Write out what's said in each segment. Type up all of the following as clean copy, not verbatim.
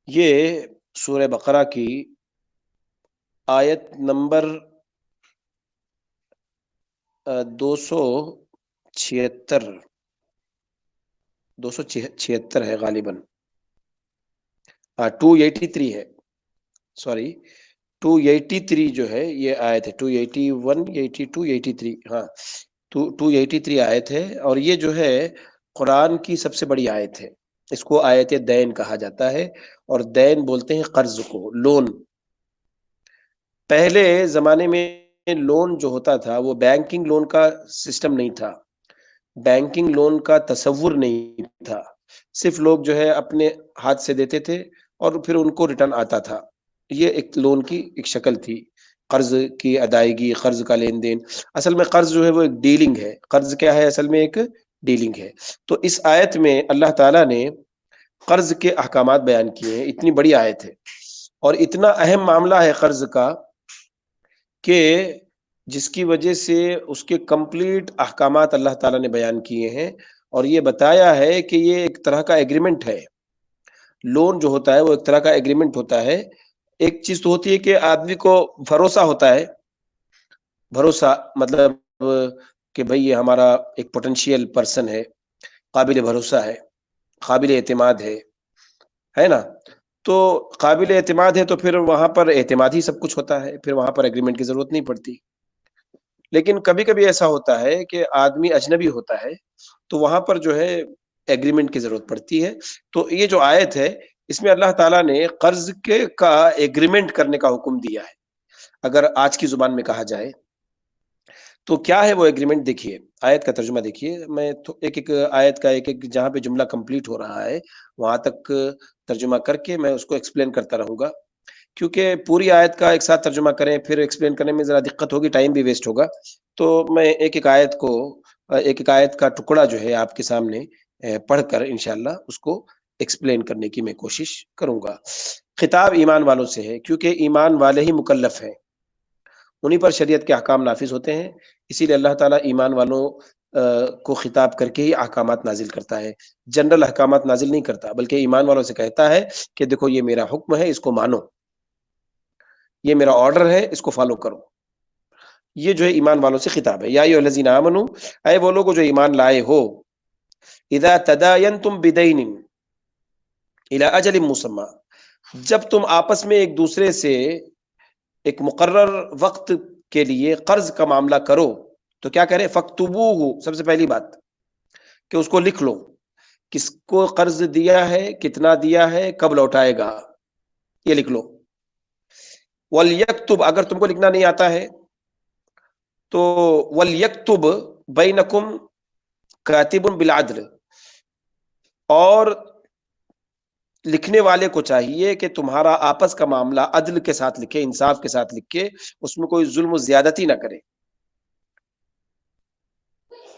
یہ سورہ بقرہ کی آیت نمبر 276 ہے غالباً، 283 ہے، سوری 283 جو ہے یہ آیت ہے، 281 82 83، ہاں 283 آیت ہے، اور یہ جو ہے قرآن کی سب سے بڑی آیت ہے۔ اس کو آیت دین کہا جاتا ہے، اور دین بولتے ہیں قرض کو، لون۔ پہلے زمانے میں لون جو ہوتا تھا وہ بینکنگ لون کا سسٹم نہیں تھا، بینکنگ لون کا تصور نہیں تھا، صرف لوگ جو ہے اپنے ہاتھ سے دیتے تھے اور پھر ان کو ریٹرن آتا تھا۔ یہ ایک لون کی ایک شکل تھی، قرض کی ادائیگی، قرض کا لین دین۔ اصل میں قرض جو ہے وہ ایک ڈیلنگ ہے۔ قرض کیا ہے؟ اصل میں ایک ڈیلنگ ہے۔ تو اس آیت میں اللہ تعالیٰ نے قرض کے احکامات بیان کیے ہیں۔ اتنی بڑی آیت ہے اور اتنا اہم معاملہ ہے قرض کا کہ جس کی وجہ سے اس کے کمپلیٹ احکامات اللہ تعالیٰ نے بیان کیے ہیں، اور یہ بتایا ہے کہ یہ ایک طرح کا ایگریمنٹ ہے۔ لون جو ہوتا ہے وہ ایک طرح کا ایگریمنٹ ہوتا ہے۔ ایک چیز تو ہوتی ہے کہ آدمی کو بھروسہ ہوتا ہے، بھروسہ مطلب کہ بھئی یہ ہمارا ایک پوٹینشیل پرسن ہے، قابل بھروسہ ہے، قابل اعتماد ہے نا؟ تو قابل اعتماد ہے تو پھر وہاں پر اعتماد ہی سب کچھ ہوتا ہے، پھر وہاں پر ایگریمنٹ کی ضرورت نہیں پڑتی۔ لیکن کبھی کبھی ایسا ہوتا ہے کہ آدمی اجنبی ہوتا ہے تو وہاں پر جو ہے ایگریمنٹ کی ضرورت پڑتی ہے۔ تو یہ جو آیت ہے اس میں اللہ تعالیٰ نے قرض کے کا ایگریمنٹ کرنے کا حکم دیا ہے۔ اگر آج کی زبان میں کہا جائے تو کیا ہے وہ ایگریمنٹ؟ دیکھیے آیت کا ترجمہ دیکھیے، میں ایک ایک آیت کا ایک ایک جہاں پہ جملہ کمپلیٹ ہو رہا ہے وہاں تک ترجمہ کر کے میں اس کو ایکسپلین کرتا رہوں گا، کیونکہ پوری آیت کا ایک ساتھ ترجمہ کریں پھر ایکسپلین کرنے میں ذرا دقت ہوگی، ٹائم بھی ویسٹ ہوگا۔ تو میں ایک ایک آیت کا ٹکڑا جو ہے آپ کے سامنے پڑھ کر انشاءاللہ اس کو ایکسپلین کرنے کی میں کوشش کروں گا۔ خطاب ایمان والوں سے ہے، کیونکہ ایمان والے ہی مکلف ہیں، انہی پر شریعت کے احکام نافذ ہوتے ہیں، اسی لیے اللہ تعالیٰ ایمان والوں کو خطاب کر کے ہی احکامات نازل کرتا ہے، جنرل احکامات نازل نہیں کرتا، بلکہ ایمان والوں سے کہتا ہے کہ دیکھو یہ میرا حکم ہے، اس کو مانو، یہ میرا آرڈر ہے، اس کو فالو کرو۔ یہ جو ہے ایمان والوں سے خطاب ہے۔ یا ایھا الذین آمنوا، اے وہ لوگ جو ایمان لائے ہو، اذا تداینتم بدین الی اجل مسمی، جب تم آپس میں ایک دوسرے سے ایک مقرر وقت کے لیے قرض کا معاملہ کرو تو کیا کرے؟ فاکتبوہ، سب سے پہلی بات کہ اس کو لکھ لو، کس کو قرض دیا ہے، کتنا دیا ہے، کب لوٹائے گا، یہ لکھ لو۔ وَلْيَكْتُبْ، اگر تم کو لکھنا نہیں آتا ہے تو وَلْيَكْتُبْ بَيْنَكُمْ كَاتِبٌ بِالْعَدْلِ، اور لکھنے والے کو چاہیے کہ تمہارا آپس کا معاملہ عدل کے ساتھ لکھے، انصاف کے ساتھ لکھے، اس میں کوئی ظلم و زیادتی نہ کرے،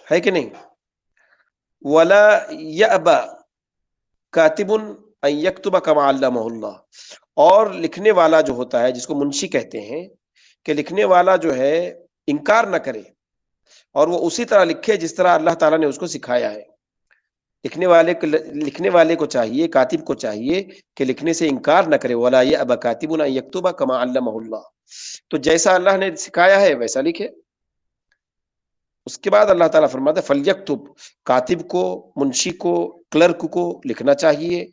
ہے کہ نہیں؟ وَلَا يَأْبَ كَاتِبٌ أَن يَكْتُبَ كَمَا عَلَّمَهُ اللَّهُ، اور لکھنے والا جو ہوتا ہے، جس کو منشی کہتے ہیں، کہ لکھنے والا جو ہے انکار نہ کرے اور وہ اسی طرح لکھے جس طرح اللہ تعالیٰ نے اس کو سکھایا ہے۔ لکھنے والے کو چاہیے، کاتب کو چاہیے کہ لکھنے سے انکار نہ کرے، وَلَا يَأْبَ كَاتِبٌ أَن يَكْتُبَ كَمَا عَلَّمَهُ اللَّهُ، تو جیسا اللہ نے سکھایا ہے ویسا لکھے۔ اس کے بعد اللہ تعالیٰ فرماتا ہے فَلْيَكْتُبْ، کاتب کو، منشی کو، کلرک کو لکھنا چاہیے،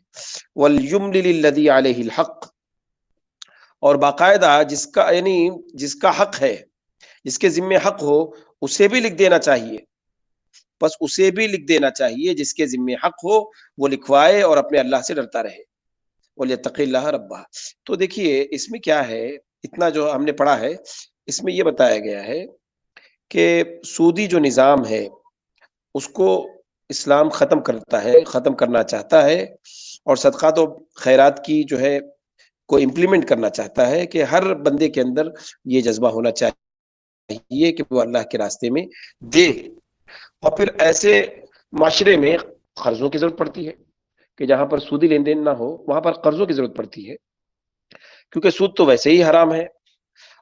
وَلْيُمْلِلِ الَّذِي عَلَيْهِ الْحَقُّ، اور باقاعدہ جس کا حق ہے، جس کے ذمہ حق ہو اسے بھی لکھ دینا چاہیے، بس اسے بھی لکھ دینا چاہیے جس کے ذمہ حق ہو، وہ لکھوائے اور اپنے اللہ سے ڈرتا رہے، وَلْيَتَّقِ اللَّهَ رَبَّهُ۔ تو دیکھیے اس میں کیا ہے، اتنا جو ہم نے پڑھا ہے اس میں یہ بتایا گیا ہے کہ سودی جو نظام ہے اس کو اسلام ختم کرتا ہے، ختم کرنا چاہتا ہے، اور صدقات و خیرات کی جو ہے کو امپلیمنٹ کرنا چاہتا ہے کہ ہر بندے کے اندر یہ جذبہ ہونا چاہیے کہ وہ اللہ کے راستے میں دے۔ اور پھر ایسے معاشرے میں قرضوں کی ضرورت پڑتی ہے کہ جہاں پر سودی لین دین نہ ہو وہاں پر قرضوں کی ضرورت پڑتی ہے، کیونکہ سود تو ویسے ہی حرام ہے،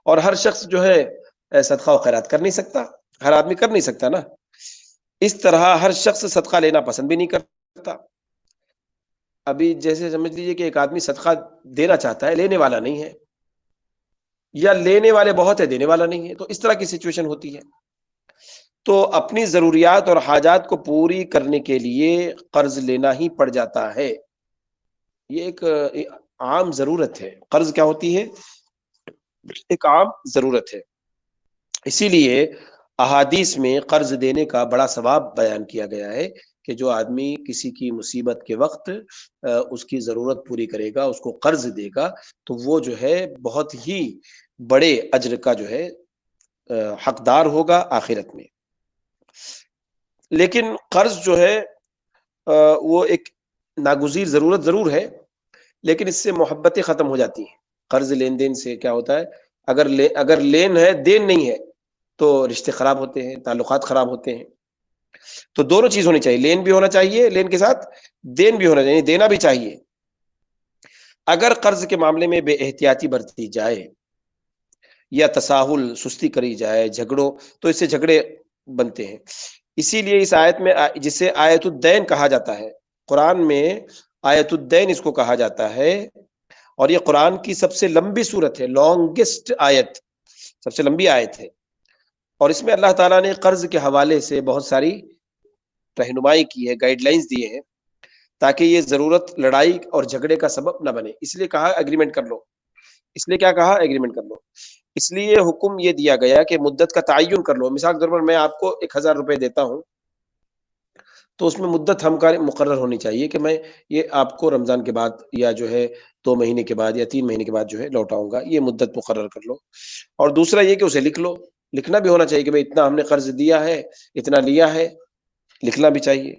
اور ہر شخص جو ہے صدقہ و خیرات کر نہیں سکتا، ہر آدمی کر نہیں سکتا نا، اس طرح ہر شخص صدقہ لینا پسند بھی نہیں کرتا، ابھی جیسے سمجھ لیجیے کہ ایک آدمی صدقہ دینا چاہتا ہے، لینے والا نہیں ہے، یا لینے والے بہت ہے، دینے والا نہیں ہے، تو اس طرح کی سچویشن ہوتی ہے. تو اپنی ضروریات اور حاجات کو پوری کرنے کے لیے قرض لینا ہی پڑ جاتا ہے. یہ ایک عام ضرورت ہے. قرض کیا ہوتی ہے؟ ایک عام ضرورت ہے. اسی لیے احادیث میں قرض دینے کا بڑا ثواب بیان کیا گیا ہے کہ جو آدمی کسی کی مصیبت کے وقت اس کی ضرورت پوری کرے گا، اس کو قرض دے گا، تو وہ جو ہے بہت ہی بڑے اجر کا جو ہے حقدار ہوگا آخرت میں. لیکن قرض جو ہے وہ ایک ناگزیر ضرورت ضرور ہے، لیکن اس سے محبتیں ختم ہو جاتی ہیں. قرض لین دین سے کیا ہوتا ہے، اگر لین ہے، دین نہیں ہے، تو رشتے خراب ہوتے ہیں، تعلقات خراب ہوتے ہیں. تو دونوں چیز ہونی چاہیے، لین بھی ہونا چاہیے، لین کے ساتھ دین بھی ہونا چاہیے، دینا بھی چاہیے. اگر قرض کے معاملے میں بے احتیاطی برتی جائے یا تساہل، سستی کری جائے، جھگڑوں، تو اس سے جھگڑے بنتے ہیں. اسی لیے اس آیت میں جسے آیت الدین کہا جاتا ہے، قرآن میں آیت الدین اس کو کہا جاتا ہے، اور یہ قرآن کی سب سے لمبی سورت ہے، لانگسٹ آیت، سب سے لمبی آیت ہے. اور اس میں اللہ تعالیٰ نے قرض کے حوالے سے بہت ساری رہنمائی کی ہے، گائیڈ لائنز دیے ہیں، تاکہ یہ ضرورت لڑائی اور جھگڑے کا سبب نہ بنے. اس لیے کہا ایگریمنٹ کر لو. اس لیے کیا کہا؟ ایگریمنٹ کر لو. اس لیے حکم یہ دیا گیا کہ مدت کا تعین کر لو. مثال کے طور پر میں آپ کو 1000 روپے دیتا ہوں، تو اس میں مدت ہمکاری مقرر ہونی چاہیے کہ میں یہ آپ کو رمضان کے بعد یا جو ہے 2 مہینے کے بعد یا 3 مہینے کے بعد جو ہے لوٹاؤں گا. یہ مدت مقرر کر لو. اور دوسرا یہ کہ اسے لکھ لو. لکھنا بھی ہونا چاہیے کہ بھئی اتنا ہم نے قرض دیا ہے، اتنا لیا ہے، لکھنا بھی چاہیے.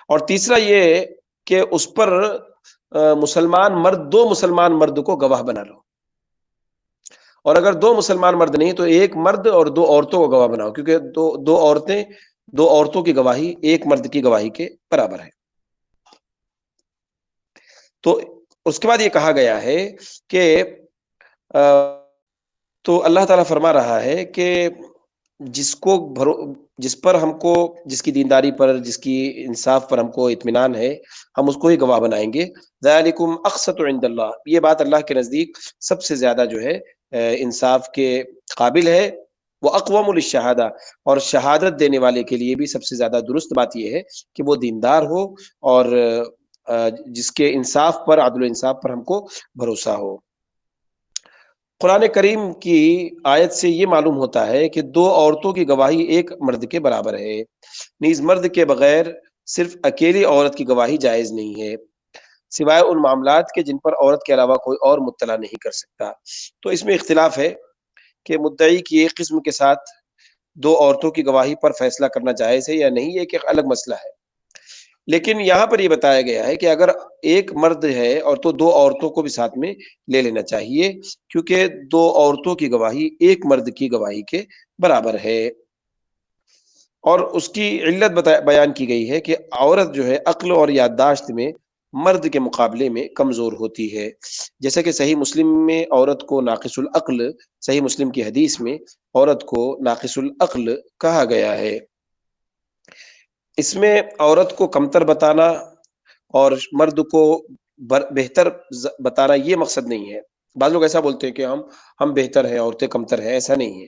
اور تیسرا یہ کہ اس پر مسلمان مرد، 2 مسلمان مرد کو گواہ بنا لو. اور اگر 2 مسلمان مرد نہیں تو 1 مرد اور 2 عورتوں کو گواہ بناؤ، کیونکہ دو عورتوں کی گواہی 1 مرد کی گواہی کے برابر ہے. تو اس کے بعد یہ کہا گیا ہے کہ تو اللہ تعالیٰ فرما رہا ہے کہ جس پر ہم کو، جس کی دینداری پر، جس کی انصاف پر ہم کو اطمینان ہے، ہم اس کو ہی گواہ بنائیں گے. ذالکم اقسط عند اللہ، یہ بات اللہ کے نزدیک سب سے زیادہ جو ہے انصاف کے قابل ہے. وہ اقوام للشہادہ، اور شہادت دینے والے کے لیے بھی سب سے زیادہ درست بات یہ ہے کہ وہ دیندار ہو اور جس کے انصاف پر، عدل و انصاف پر ہم کو بھروسہ ہو. قرآن کریم کی آیت سے یہ معلوم ہوتا ہے کہ 2 عورتوں کی گواہی 1 مرد کے برابر ہے. نیز مرد کے بغیر صرف اکیلی عورت کی گواہی جائز نہیں ہے، سوائے ان معاملات کے جن پر عورت کے علاوہ کوئی اور مطلع نہیں کر سکتا. تو اس میں اختلاف ہے کہ مدعی کی ایک قسم کے ساتھ 2 عورتوں کی گواہی پر فیصلہ کرنا جائز ہے یا نہیں، یہ ایک الگ مسئلہ ہے. لیکن یہاں پر یہ بتایا گیا ہے کہ اگر 1 مرد ہے اور تو 2 عورتوں کو بھی ساتھ میں لے لینا چاہیے، کیونکہ 2 عورتوں کی گواہی 1 مرد کی گواہی کے برابر ہے. اور اس کی علت بیان کی گئی ہے کہ عورت جو ہے عقل اور یادداشت میں مرد کے مقابلے میں کمزور ہوتی ہے. جیسا کہ صحیح مسلم میں عورت کو ناقص العقل، صحیح مسلم کی حدیث میں عورت کو ناقص العقل کہا گیا ہے. اس میں عورت کو کمتر بتانا اور مرد کو بہتر بتانا یہ مقصد نہیں ہے. بعض لوگ ایسا بولتے ہیں کہ ہم بہتر ہیں، عورتیں کمتر ہیں. ایسا نہیں ہے،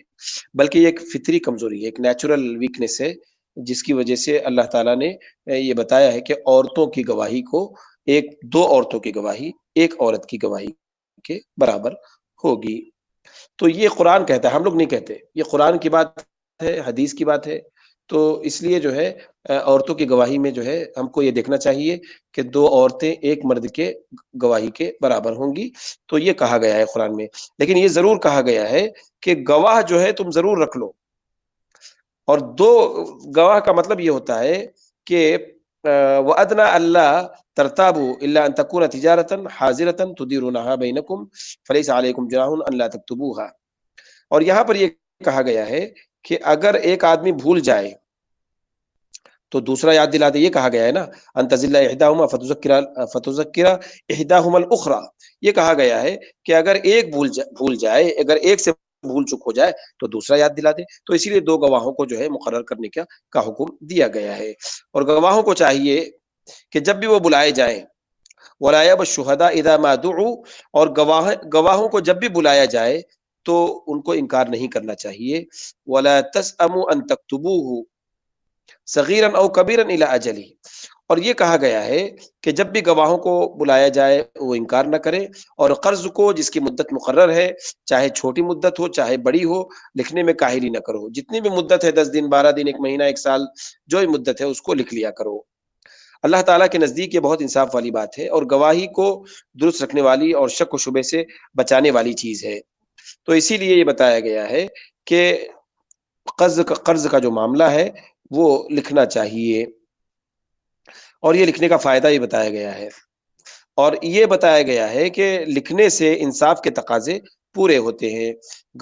بلکہ یہ ایک فطری کمزوری ہے، ایک نیچرل ویکنس ہے، جس کی وجہ سے اللہ تعالیٰ نے یہ بتایا ہے کہ عورتوں کی گواہی کو 2 عورتوں کی گواہی 1 عورت کی گواہی کے برابر ہوگی. تو یہ قرآن کہتا ہے، ہم لوگ نہیں کہتے. یہ قرآن کی بات ہے، حدیث کی بات ہے. تو اس لیے جو ہے عورتوں کی گواہی میں جو ہے ہم کو یہ دیکھنا چاہیے کہ 2 عورتیں 1 مرد کے گواہی کے برابر ہوں گی. تو یہ کہا گیا ہے قرآن میں. لیکن یہ ضرور کہا گیا ہے کہ گواہ جو ہے تم ضرور رکھ لو. اور 2 گواہ کا مطلب یہ ہوتا ہے کہ وَأَدْنَا أَلَّا تَرْتَابُوا إِلَّا أَن تَكُونَ تِجَارَةً حَاضِرَةً تُدِيرُونَهَا بَيْنَكُمْ فَلَيْسَ عَلَيْكُمْ جُنَاحٌ أَلَّا تَكْتُبُوهَا. اور یہاں پر یہ کہا گیا ہے کہ اگر ایک آدمی بھول جائے تو دوسرا یاد دلا دے. یہ کہا گیا ہے نا ان تزل احداهما فتذکر احداهما الاخرى. یہ کہا گیا ہے کہ اگر ایک بھول جائے، اگر ایک سے بھول چک ہو جائے تو دوسرا یاد دلا دے. تو اسی لیے 2 گواہوں کو جو ہے مقرر کرنے کا حکم دیا گیا ہے. اور گواہوں کو چاہیے کہ جب بھی وہ بلائے جائیں ولا یب الشہداء اذا ما دعوا، اور گواہوں کو جب بھی بلایا جائے تو ان کو انکار نہیں کرنا چاہیے. ولا تسأموا ان تكتبوه صغیرا او کبیرا الی اجلہ، اور یہ کہا گیا ہے کہ جب بھی گواہوں کو بلایا جائے وہ انکار نہ کرے، اور قرض کو جس کی مدت مقرر ہے، چاہے چھوٹی مدت ہو چاہے بڑی ہو، لکھنے میں کاہلی نہ کرو. جتنی بھی مدت ہے، 10 دن 12 دن، 1 مہینہ 1 سال، جو بھی مدت ہے اس کو لکھ لیا کرو. اللہ تعالیٰ کے نزدیک یہ بہت انصاف والی بات ہے، اور گواہی کو درست رکھنے والی اور شک و شبے سے بچانے والی چیز ہے. تو اسی لیے یہ بتایا گیا ہے کہ قرض کا جو معاملہ ہے وہ لکھنا چاہیے، اور یہ لکھنے کا فائدہ یہ بتایا گیا ہے. اور یہ بتایا گیا ہے کہ لکھنے سے انصاف کے تقاضے پورے ہوتے ہیں،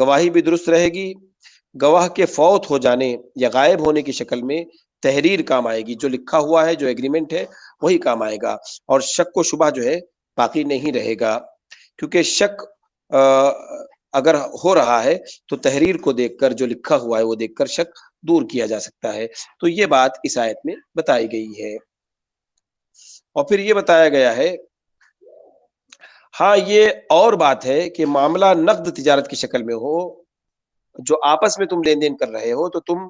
گواہی بھی درست رہے گی، گواہ کے فوت ہو جانے یا غائب ہونے کی شکل میں تحریر کام آئے گی، جو لکھا ہوا ہے، جو ایگریمنٹ ہے وہی کام آئے گا، اور شک و شبہ جو ہے باقی نہیں رہے گا. کیونکہ شک اگر ہو رہا ہے تو تحریر کو دیکھ کر، جو لکھا ہوا ہے وہ دیکھ کر شک دور کیا جا سکتا ہے. تو یہ بات اس آیت میں بتائی گئی ہے. اور پھر یہ بتایا گیا ہے، ہاں یہ اور بات ہے کہ معاملہ نقد تجارت کی شکل میں ہو، جو آپس میں تم لین دین کر رہے ہو، تو تم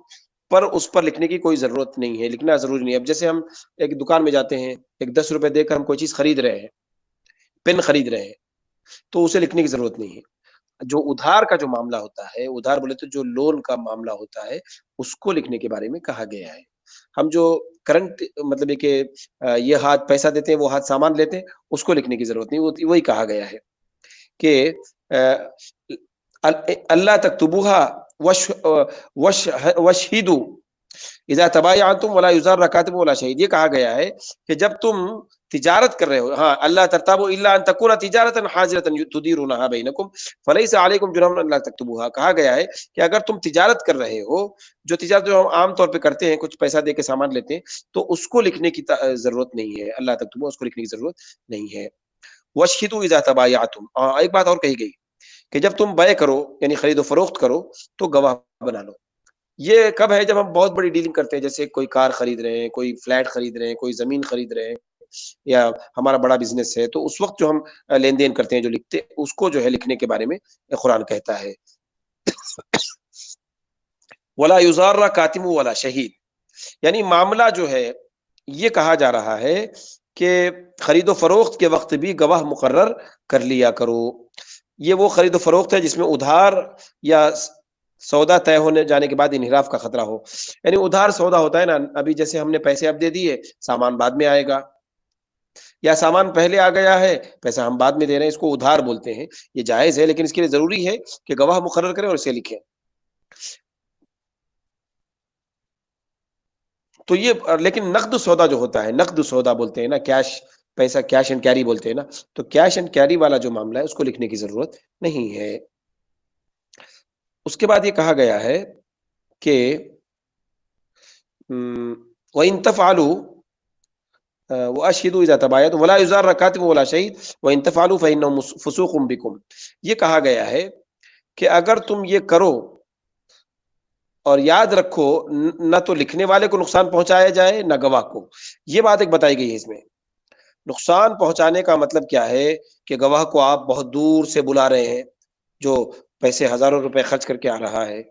پر اس پر لکھنے کی کوئی ضرورت نہیں ہے، لکھنا ضروری نہیں ہے. اب جیسے ہم ایک دکان میں جاتے ہیں، ایک 10 روپے دے کر ہم کوئی چیز خرید رہے ہیں، پین خرید رہے ہیں، تو اسے لکھنے کی ضرورت نہیں ہے. جو ادھار کا جو معاملہ ہوتا ہے، ادھار بولے تو جو لون کا معاملہ ہوتا ہے، اس کو لکھنے کے بارے میں کہا گیا ہے. ہم جو کرنٹ مطلب ہے کہ یہ ہاتھ پیسہ دیتے ہیں، وہ ہاتھ سامان لیتے ہیں، اس کو لکھنے کی ضرورت نہیں، وہی کہا گیا ہے کہ اللہ تکتبوها وشہدوا اذا تبایعتم ولا یضار کاتب ولا شہید. یہ کہا گیا ہے کہ جب تم تجارت کر رہے ہو، ہاں اللہ ترتابوا الا ان تکون تجارتا حاضرۃ تدیرونها بینکم فلیس علیکم جناح الا تکتبوها. کہا گیا ہے کہ اگر تم تجارت کر رہے ہو، جو تجارت جو ہم عام طور پہ کرتے ہیں، کچھ پیسہ دے کے سامان لیتے ہیں، تو اس کو لکھنے کی ضرورت نہیں ہے. اللہ تکتبوها، اس کو لکھنے کی ضرورت نہیں ہے. وشہدوا اذا تبایعتم، ایک بات اور کہی گئی کہ جب تم بے کرو یعنی خرید و فروخت کرو تو گواہ بنا لو. یہ کب ہے؟ جب ہم بہت بڑی ڈیلنگ کرتے ہیں، جیسے کوئی کار خرید رہے ہیں، کوئی فلیٹ خرید رہے ہیں، کوئی زمین خرید رہے ہیں، یا ہمارا بڑا بزنس ہے، تو اس وقت جو ہم لین دین کرتے ہیں، جو لکھتے ہیں، اس کو جو ہے لکھنے کے بارے میں قرآن کہتا ہے. ولا یضار کاتب ولا شہید، یعنی معاملہ جو ہے یہ کہا جا رہا ہے کہ خرید و فروخت کے وقت بھی گواہ مقرر کر لیا کرو. یہ وہ خرید و فروخت ہے جس میں ادھار یا سودا طے ہونے جانے کے بعد انحراف کا خطرہ ہو. یعنی ادھار سودا ہوتا ہے نا، ابھی جیسے ہم نے پیسے اب دے دیے، سامان بعد میں آئے گا، یا سامان پہلے آ گیا ہے، پیسہ ہم بعد میں دے رہے ہیں، اس کو ادھار بولتے ہیں. یہ جائز ہے، لیکن اس کے لیے ضروری ہے کہ گواہ مقرر کریں اور اسے لکھیں. تو یہ لیکن نقد سودا جو ہوتا ہے، نقد سودا بولتے ہیں نا، کیش پیسہ، کیش اینڈ کیری بولتے ہیں نا، تو کیش اینڈ کیری والا جو معاملہ ہے اس کو لکھنے کی ضرورت نہیں ہے. اس کے بعد یہ کہا گیا ہے کہ وَإِن تَفْعَلُوا وَأَشْهِدُوا إِذَا تَبَايَعْتُمْ وَلَا يُضَارَّ كَاتِبٌ وَلَا شَهِيدٌ وَإِن تَفْعَلُوا فَإِنَّهُ فُسُوقٌ بِكُمْ. یہ کہا گیا ہے کہ اگر تم یہ کرو، اور یاد رکھو نہ تو لکھنے والے کو نقصان پہنچایا جائے نہ گواہ کو. یہ بات ایک بتائی گئی ہے. اس میں نقصان پہنچانے کا مطلب کیا ہے کہ گواہ کو آپ بہت دور سے بلا رہے ہیں، جو پیسے ہزاروں روپے خرچ کر کے آ رہا ہے،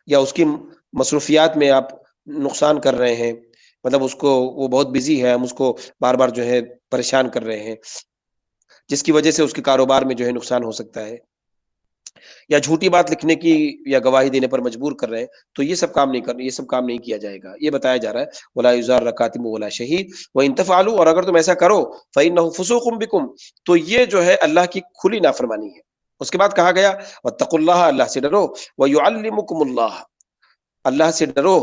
یا اس کی مصروفیات میں آپ نقصان کر رہے ہیں، مطلب اس کو وہ بہت بزی ہے، ہم اس کو بار بار جو ہے پریشان کر رہے ہیں، جس کی وجہ سے اس کے کاروبار میں جو ہے نقصان ہو سکتا ہے، یا جھوٹی بات لکھنے کی یا گواہی دینے پر مجبور کر رہے ہیں، تو یہ سب کام نہیں کرنا، یہ سب کام نہیں کیا جائے گا. یہ بتایا جا رہا ہے ولا یضار کاتب ولا شہید وان تفعلوا، اور اگر تم ایسا کرو فانه فسوق بكم، تو یہ جو ہے اللہ کی کھلی نافرمانی ہے. اس کے بعد کہا گیا واتقوا اللہ، اللہ سے ڈرو، ويعلمكم اللہ، اللہ سے ڈرو،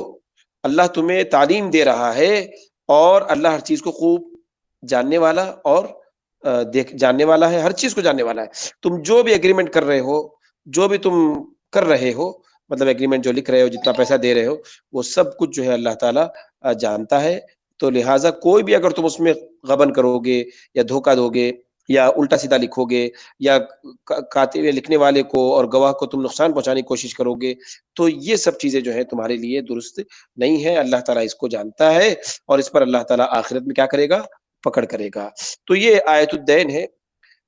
اللہ تمہیں تعلیم دے رہا ہے، اور اللہ ہر چیز کو خوب جاننے والا اور جاننے والا ہے، ہر چیز کو جاننے والا ہے. تم جو بھی ایگریمنٹ کر رہے ہو، جو بھی تم کر رہے ہو، مطلب ایگریمنٹ جو لکھ رہے ہو، جتنا پیسہ دے رہے ہو، وہ سب کچھ جو ہے اللہ تعالیٰ جانتا ہے. تو لہٰذا کوئی بھی اگر تم اس میں غبن کرو گے یا دھوکہ دو گے یا الٹا سیدھا لکھو گے، یا کاتب لکھنے والے کو اور گواہ کو تم نقصان پہنچانے کی کوشش کرو گے، تو یہ سب چیزیں جو ہے تمہارے لیے درست نہیں ہے. اللہ تعالیٰ اس کو جانتا ہے، اور اس پر اللہ تعالیٰ آخرت میں کیا کرے گا؟ پکڑ کرے گا۔ تو یہ آیت الدین ہے۔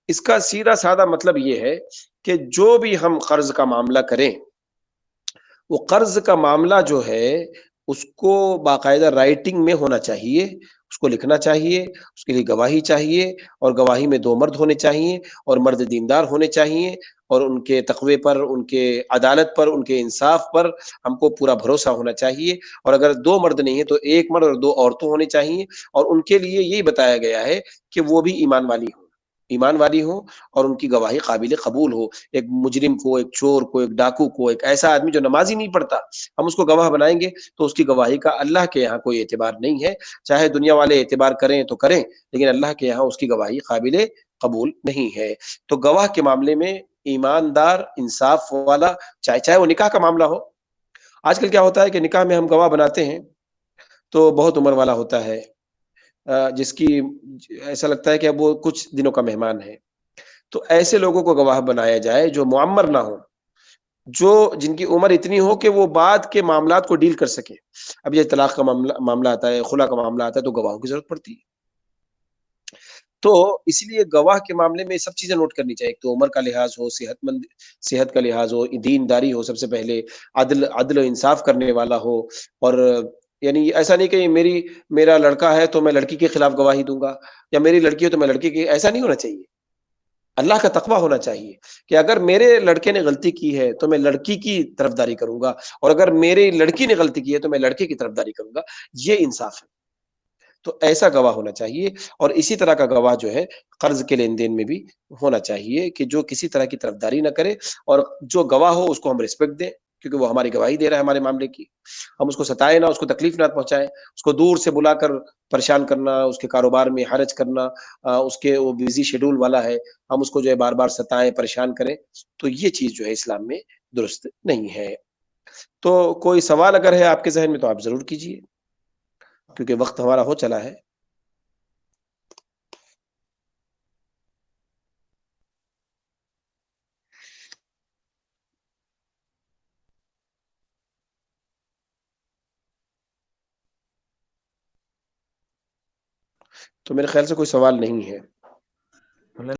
اس کا سیدھا سادہ مطلب یہ ہے کہ جو بھی ہم قرض کا معاملہ کریں، وہ قرض کا معاملہ جو ہے اس کو باقاعدہ رائٹنگ میں ہونا چاہیے، اس کو لکھنا چاہیے، اس کے لیے گواہی چاہیے، اور گواہی میں 2 مرد ہونے چاہیے، اور مرد دیندار ہونے چاہیے، اور ان کے تقوی پر، ان کے عدالت پر، ان کے انصاف پر ہم کو پورا بھروسہ ہونا چاہیے۔ اور اگر 2 مرد نہیں ہے تو 1 مرد اور 2 عورتوں ہونے چاہیے، اور ان کے لیے یہی بتایا گیا ہے کہ وہ بھی ایمان والی ہوں، ایمان والی ہوں، اور ان کی گواہی قابل قبول ہو۔ ایک مجرم کو، ایک چور کو، ایک ڈاکو کو، ایک ایسا آدمی جو نماز ہی نہیں پڑھتا، ہم اس کو گواہ بنائیں گے تو اس کی گواہی کا اللہ کے یہاں کوئی اعتبار نہیں ہے۔ چاہے دنیا والے اعتبار کریں تو کریں، لیکن اللہ کے یہاں اس کی گواہی قابل قبول نہیں ہے۔ تو گواہ کے معاملے میں ایماندار، انصاف والا، چاہے وہ نکاح کا معاملہ ہو۔ آج کل کیا ہوتا ہے کہ نکاح میں ہم گواہ بناتے ہیں تو بہت عمر والا ہوتا ہے، جس کی ایسا لگتا ہے کہ اب وہ کچھ دنوں کا مہمان ہے۔ تو ایسے لوگوں کو گواہ بنایا جائے جو معمر نہ ہو، جو جن کی عمر اتنی ہو کہ وہ بعد کے معاملات کو ڈیل کر سکے۔ اب یہ طلاق کا معاملہ آتا ہے، خلا کا معاملہ آتا ہے، تو گواہوں کی ضرورت پڑتی ہے۔ تو اس لیے گواہ کے معاملے میں سب چیزیں نوٹ کرنی چاہیے، تو عمر کا لحاظ ہو، صحت کا لحاظ ہو، دینداری ہو، سب سے پہلے عدل و انصاف کرنے والا ہو، اور یعنی ایسا نہیں کہ میرا لڑکا ہے تو میں لڑکی کے خلاف گواہی دوں گا، یا میری لڑکی ہے تو میں لڑکی کی، ایسا نہیں ہونا چاہیے۔ اللہ کا تقوی ہونا چاہیے کہ اگر میرے لڑکے نے غلطی کی ہے تو میں لڑکی کی طرفداری کروں گا، اور اگر میری لڑکی نے غلطی کی ہے تو میں لڑکے کی طرفداری کروں گا۔ یہ انصاف ہے۔ تو ایسا گواہ ہونا چاہیے، اور اسی طرح کا گواہ جو ہے قرض کے لین دین میں بھی ہونا چاہیے، کہ جو کسی طرح کی طرفداری نہ کرے، اور جو گواہ ہو اس کو ہم رسپیکٹ دیں، کیونکہ وہ ہماری گواہی دے رہا ہے ہمارے معاملے کی۔ ہم اس کو ستائیں نہ، اس کو تکلیف نہ پہنچائیں، اس کو دور سے بلا کر پریشان کرنا، اس کے کاروبار میں حرج کرنا، اس کے وہ بزی شیڈول والا ہے، ہم اس کو جو ہے بار بار ستائیں، پریشان کریں، تو یہ چیز جو ہے اسلام میں درست نہیں ہے۔ تو کوئی سوال اگر ہے آپ کے ذہن میں تو آپ ضرور کیجیے، کیونکہ وقت ہمارا ہو چلا ہے۔ تو میرے خیال سے کوئی سوال نہیں ہے۔